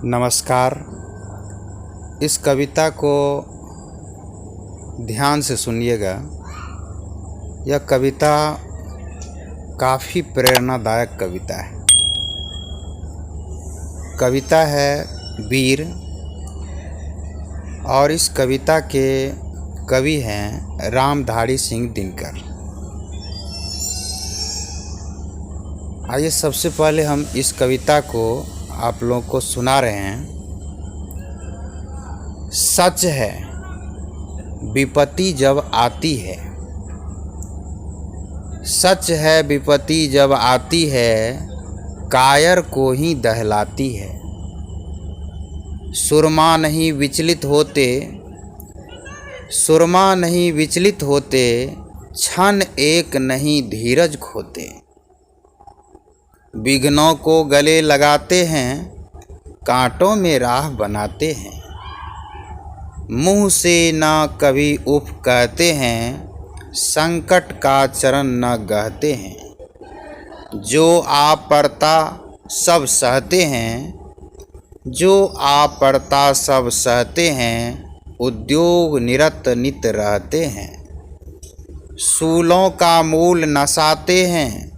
नमस्कार। इस कविता को ध्यान से सुनिएगा। यह कविता काफ़ी प्रेरणादायक कविता है। कविता है वीर, और इस कविता के कवि हैं रामधारी सिंह दिनकर। आइए सबसे पहले हम इस कविता को आप लोगों को सुना रहे हैं। सच है विपत्ति जब आती है, सच है विपत्ति जब आती है, कायर को ही दहलाती है। सुरमा नहीं विचलित होते, सुरमा नहीं विचलित होते, क्षण एक नहीं धीरज खोते। विघ्नों को गले लगाते हैं, कांटों में राह बनाते हैं। मुंह से न कभी उफ कहते हैं, संकट का चरण न गहते हैं। जो आ पड़ता सब सहते हैं, जो आ पड़ता सब सहते हैं, उद्योग निरत नित रहते हैं। सूलों का मूल नसाते हैं,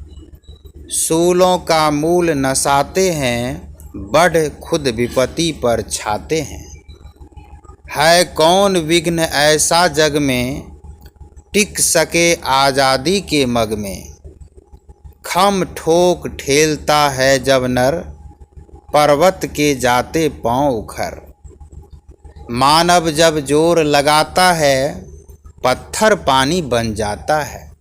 सूलों का मूल नसाते हैं, बढ़ खुद विपत्ति पर छाते हैं। है कौन विघ्न ऐसा जग में, टिक सके आज़ादी के मग में। खम ठोक ठेलता है जब नर, पर्वत के जाते पांव उखर। मानव जब जोर लगाता है, पत्थर पानी बन जाता है।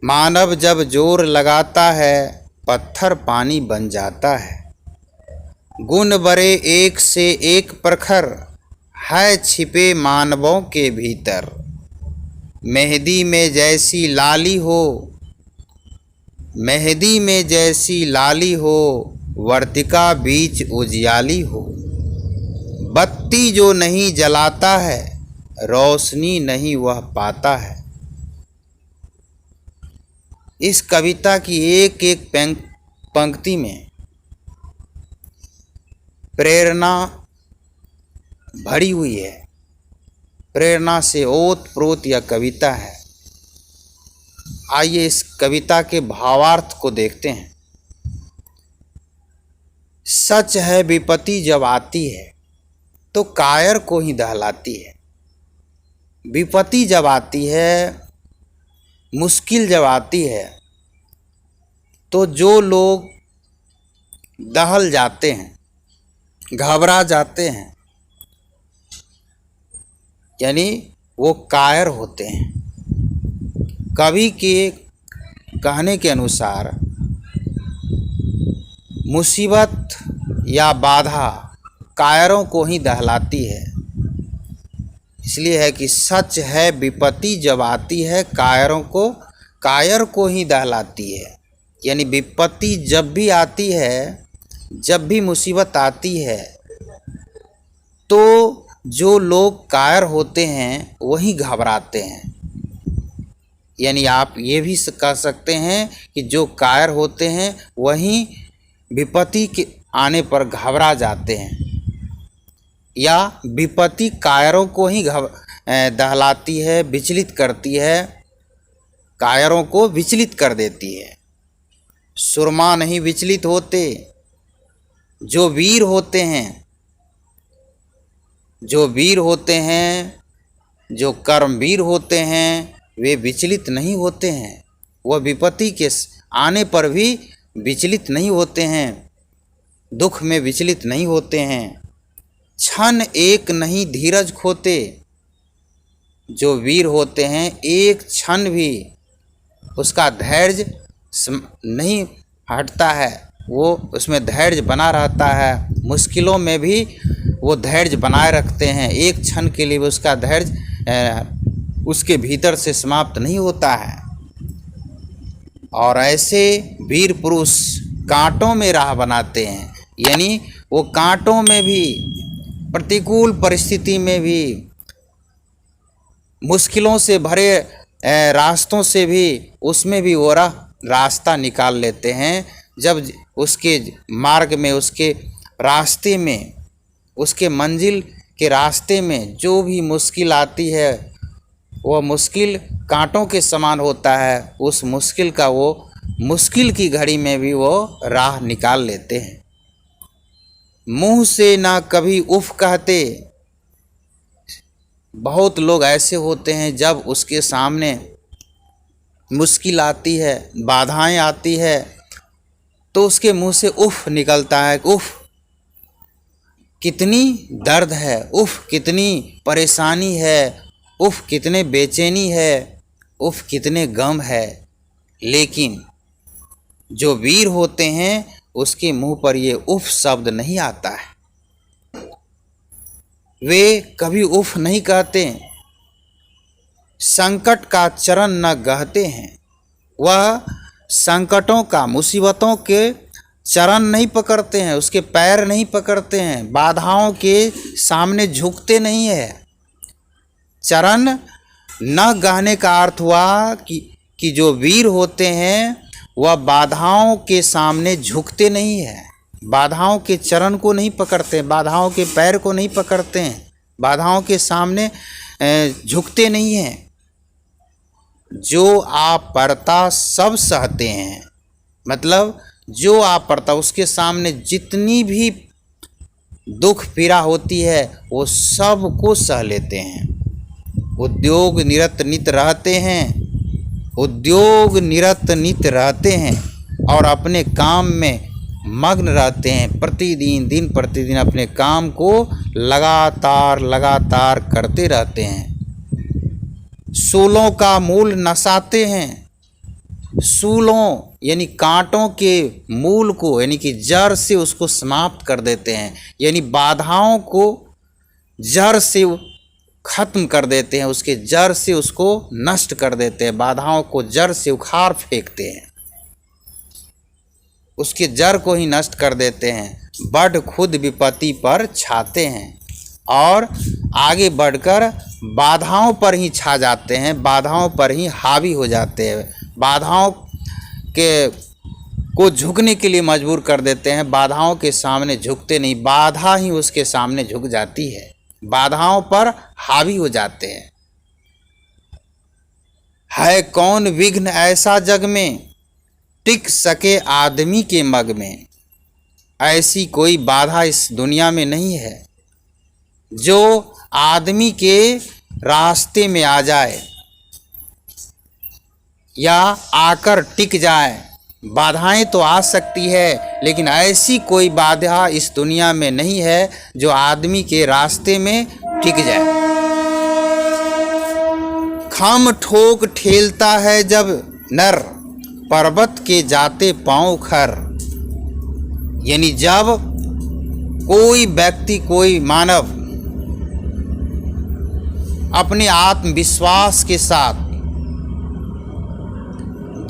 मानव जब जोर लगाता है, पत्थर पानी बन जाता है। गुण बड़े एक से एक प्रखर, है छिपे मानवों के भीतर। मेहंदी में जैसी लाली हो, मेहंदी में जैसी लाली हो, वर्तिका बीच उजियाली हो। बत्ती जो नहीं जलाता है, रोशनी नहीं वह पाता है। इस कविता की एक एक पंक्ति में प्रेरणा भरी हुई है। प्रेरणा से ओत-प्रोत यह कविता है। आइए इस कविता के भावार्थ को देखते हैं। सच है विपत्ति जब आती है, तो कायर को ही दहलाती है। विपत्ति जब आती है, मुश्किल जब आती है, तो जो लोग दहल जाते हैं, घबरा जाते हैं, यानी वो कायर होते हैं। कवि के कहने के अनुसार मुसीबत या बाधा कायरों को ही दहलाती है। इसलिए है कि सच है विपत्ति जब आती है, कायर को ही दहलाती है। यानी विपत्ति जब भी आती है, जब भी मुसीबत आती है, तो जो लोग कायर होते हैं वही घबराते हैं। यानी आप ये भी कह सकते हैं कि जो कायर होते हैं वही विपत्ति के आने पर घबरा जाते हैं, या विपत्ति कायरों को ही दहलाती है, विचलित करती है, कायरों को विचलित कर देती है। सुरमा नहीं विचलित होते, जो वीर होते हैं, जो वीर होते हैं, जो कर्मवीर होते हैं, वे विचलित नहीं होते हैं। वह विपत्ति के आने पर भी विचलित नहीं होते हैं, दुख में विचलित नहीं होते हैं। क्षण एक नहीं धीरज खोते। जो वीर होते हैं, एक क्षण भी उसका धैर्य नहीं हटता है, वो उसमें धैर्य बना रहता है। मुश्किलों में भी वो धैर्य बनाए रखते हैं। एक क्षण के लिए उसका धैर्य उसके भीतर से समाप्त नहीं होता है। और ऐसे वीर पुरुष कांटों में राह बनाते हैं। यानी वो कांटों में भी, प्रतिकूल परिस्थिति में भी, मुश्किलों से भरे रास्तों से भी, उसमें भी वो रास्ता निकाल लेते हैं। जब उसके मार्ग में, उसके रास्ते में, उसके मंजिल के रास्ते में जो भी मुश्किल आती है वह मुश्किल कांटों के समान होता है। उस मुश्किल का वो मुश्किल की घड़ी में भी वो राह निकाल लेते हैं। मुंह से ना कभी उफ कहते। बहुत लोग ऐसे होते हैं जब उसके सामने मुश्किल आती है, बाधाएं आती है, तो उसके मुंह से उफ निकलता है। उफ कितनी दर्द है, उफ कितनी परेशानी है, उफ कितने बेचैनी है, उफ कितने गम है। लेकिन जो वीर होते हैं उसके मुंह पर ये उफ शब्द नहीं आता है। वे कभी उफ नहीं कहते। संकट का चरण न गहते हैं। वह संकटों का, मुसीबतों के चरण नहीं पकड़ते हैं, उसके पैर नहीं पकड़ते हैं, बाधाओं के सामने झुकते नहीं है। चरण न गहने का अर्थ हुआ कि जो वीर होते हैं वह बाधाओं के सामने झुकते नहीं है, बाधाओं के चरण को नहीं पकड़ते, बाधाओं के पैर को नहीं पकड़ते हैं, बाधाओं के सामने झुकते नहीं हैं। जो आप पड़ता सब सहते हैं, मतलब जो आप पड़ता उसके सामने जितनी भी दुख पीड़ा होती है वो सब को सह लेते हैं। उद्योग निरत नित रहते हैं, उद्योग निरत नित रहते हैं और अपने काम में मग्न रहते हैं। प्रतिदिन, दिन प्रतिदिन अपने काम को लगातार करते रहते हैं। सूलों का मूल नसाते हैं। सूलों यानी कांटों के मूल को, यानी कि जड़ से उसको समाप्त कर देते हैं, यानी बाधाओं को जड़ से खत्म कर देते हैं, उसके जड़ से उसको नष्ट कर देते हैं, बाधाओं को जड़ से उखाड़ फेंकते हैं, उसके जड़ को ही नष्ट कर देते हैं। बढ़ खुद विपत्ति पर छाते हैं और आगे बढ़कर बाधाओं पर ही छा जाते हैं, बाधाओं पर ही हावी हो जाते हैं, बाधाओं के को झुकने के लिए मजबूर कर देते हैं। बाधाओं के सामने झुकते नहीं, बाधा ही उसके सामने झुक जाती है, बाधाओं पर हावी हो जाते हैं। है कौन विघ्न ऐसा जग में, टिक सके आदमी के मग में। ऐसी कोई बाधा इस दुनिया में नहीं है जो आदमी के रास्ते में आ जाए या आकर टिक जाए। बाधाएं तो आ सकती है, लेकिन ऐसी कोई बाधा इस दुनिया में नहीं है जो आदमी के रास्ते में टिक जाए। खम ठोक ठेलता है जब नर, पर्वत के जाते पांव खर। यानी जब कोई व्यक्ति, कोई मानव अपने आत्मविश्वास के साथ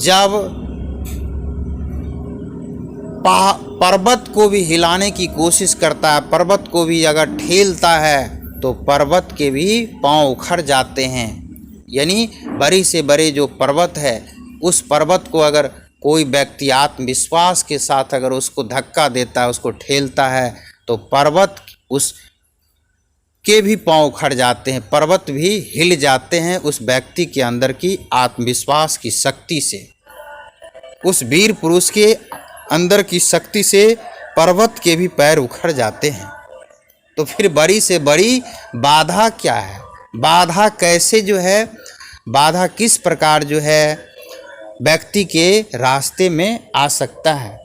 जब पर्वत को भी हिलाने की कोशिश करता है, पर्वत को भी अगर ठेलता है तो पर्वत के भी पांव उखड़ जाते हैं। यानी बड़े से बड़े जो पर्वत है, उस पर्वत को अगर कोई व्यक्ति आत्मविश्वास के साथ अगर उसको धक्का देता है, उसको ठेलता है, तो पर्वत उस के भी पांव उखड़ जाते हैं, पर्वत भी हिल जाते हैं उस व्यक्ति के अंदर की आत्मविश्वास की शक्ति से। उस वीर पुरुष के अंदर की शक्ति से पर्वत के भी पैर उखड़ जाते हैं। तो फिर बड़ी से बड़ी बाधा क्या है? बाधा कैसे जो है, बाधा किस प्रकार जो है व्यक्ति के रास्ते में आ सकता है?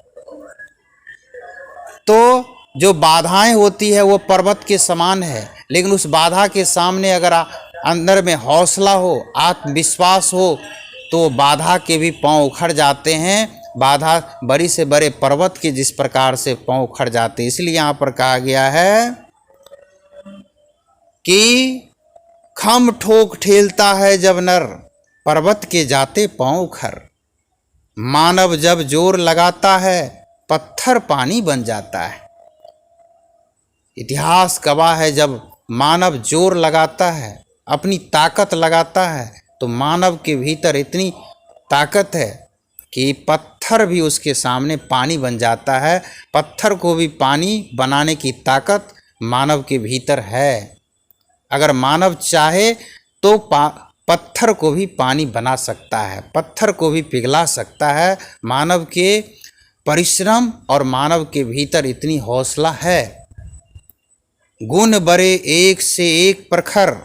तो जो बाधाएं होती है वो पर्वत के समान है, लेकिन उस बाधा के सामने अगर अंदर में हौसला हो, आत्मविश्वास हो, तो बाधा के भी पांव उखड़ जाते हैं। बाधा बड़ी से बड़े पर्वत के जिस प्रकार से पांव उखड़ जाते हैं। इसलिए यहाँ पर कहा गया है कि खम ठोक ठेलता है जब नर, पर्वत के जाते पांव खर। मानव जब जोर लगाता है, पत्थर पानी बन जाता है। इतिहास गवाह है, जब मानव जोर लगाता है, अपनी ताकत लगाता है, तो मानव के भीतर इतनी ताकत है कि पत्थर भी उसके सामने पानी बन जाता है। पत्थर को भी पानी बनाने की ताकत मानव के भीतर है। अगर मानव चाहे तो पत्थर को भी पानी बना सकता है, पत्थर को भी पिघला सकता है। मानव के परिश्रम और मानव के भीतर इतनी हौसला है। गुण बरे एक से एक प्रखर,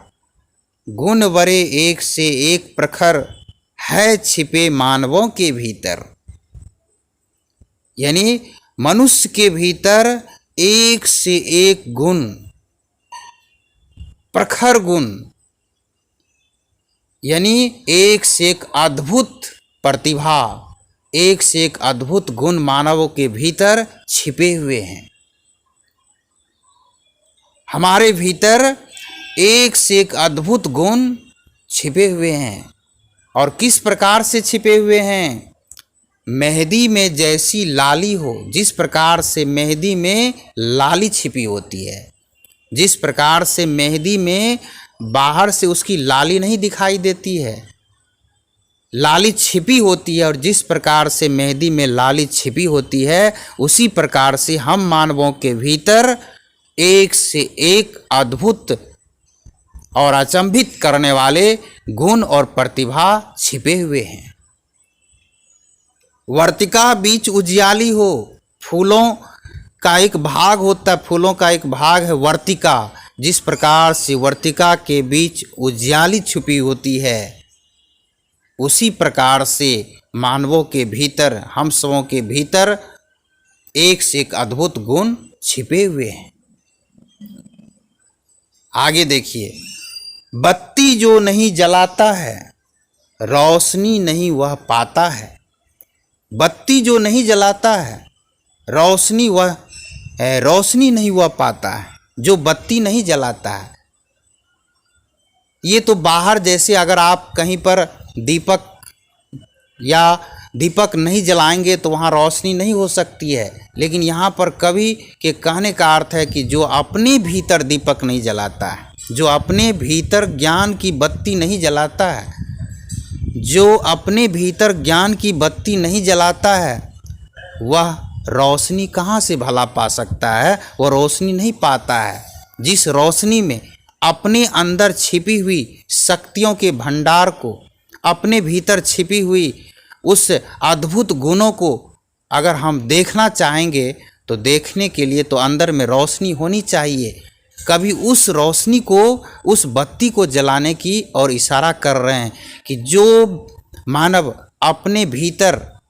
गुण बरे एक से एक प्रखर है छिपे मानवों के भीतर। यानी मनुष्य के भीतर एक से एक गुण, प्रखर गुण, यानी एक से एक अद्भुत प्रतिभा, एक से एक अद्भुत गुण मानवों के भीतर छिपे हुए हैं। हमारे भीतर एक से एक अद्भुत गुण छिपे हुए हैं। और किस प्रकार से छिपे हुए हैं? मेहंदी में जैसी लाली हो, जिस प्रकार से मेहंदी में लाली छिपी होती है, जिस प्रकार से मेहंदी में बाहर से उसकी लाली नहीं दिखाई देती है, लाली छिपी होती है, और जिस प्रकार से मेहंदी में लाली छिपी होती है, उसी प्रकार से हम मानवों के भीतर एक से एक अद्भुत और अचंभित करने वाले गुण और प्रतिभा छिपे हुए हैं। वर्तिका बीच उजियाली हो, फूलों का एक भाग होता है, फूलों का एक भाग है वर्तिका। जिस प्रकार से वर्तिका के बीच उजियाली छुपी होती है, उसी प्रकार से मानवों के भीतर, हम सबों के भीतर एक से एक अद्भुत गुण छिपे हुए हैं। आगे देखिए, बत्ती जो नहीं जलाता है, रोशनी नहीं वह पाता है। बत्ती जो नहीं जलाता है, रोशनी नहीं वह पाता है। जो बत्ती नहीं जलाता है, ये तो बाहर जैसे अगर आप कहीं पर दीपक नहीं जलाएंगे तो वहाँ रोशनी नहीं हो सकती है। लेकिन यहाँ पर कवि के कहने का अर्थ है कि जो अपने भीतर दीपक नहीं जलाता है, जो अपने भीतर ज्ञान की बत्ती नहीं जलाता है, जो अपने भीतर ज्ञान की बत्ती नहीं जलाता है, वह रोशनी कहाँ से भला पा सकता है? वह रोशनी नहीं पाता है। जिस रोशनी में अपने अंदर छिपी हुई शक्तियों के भंडार को, अपने भीतर छिपी हुई उस अद्भुत गुणों को अगर हम देखना चाहेंगे तो देखने के लिए तो अंदर में रोशनी होनी चाहिए। कभी उस रोशनी को, उस बत्ती को जलाने की और इशारा कर रहे हैं कि जो मानव अपने भीतर,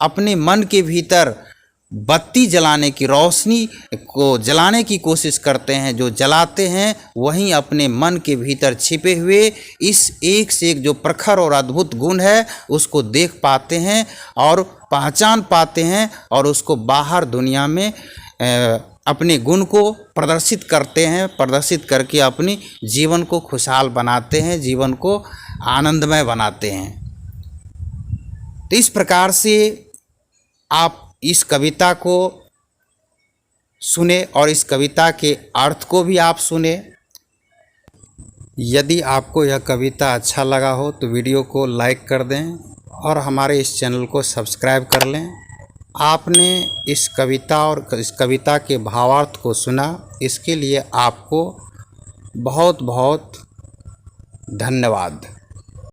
अपने मन के भीतर बत्ती जलाने की, रोशनी को जलाने की कोशिश करते हैं, जो जलाते हैं, वहीं अपने मन के भीतर छिपे हुए इस एक से एक जो प्रखर और अद्भुत गुण है उसको देख पाते हैं और पहचान पाते हैं, और उसको बाहर दुनिया में अपने गुण को प्रदर्शित करते हैं। प्रदर्शित करके अपनी जीवन को खुशहाल बनाते हैं, जीवन को आनंदमय बनाते हैं। तो इस प्रकार से आप इस कविता को सुने और इस कविता के अर्थ को भी आप सुने। यदि आपको यह कविता अच्छा लगा हो तो वीडियो को लाइक कर दें और हमारे इस चैनल को सब्सक्राइब कर लें। आपने इस कविता और इस कविता के भावार्थ को सुना, इसके लिए आपको बहुत बहुत धन्यवाद।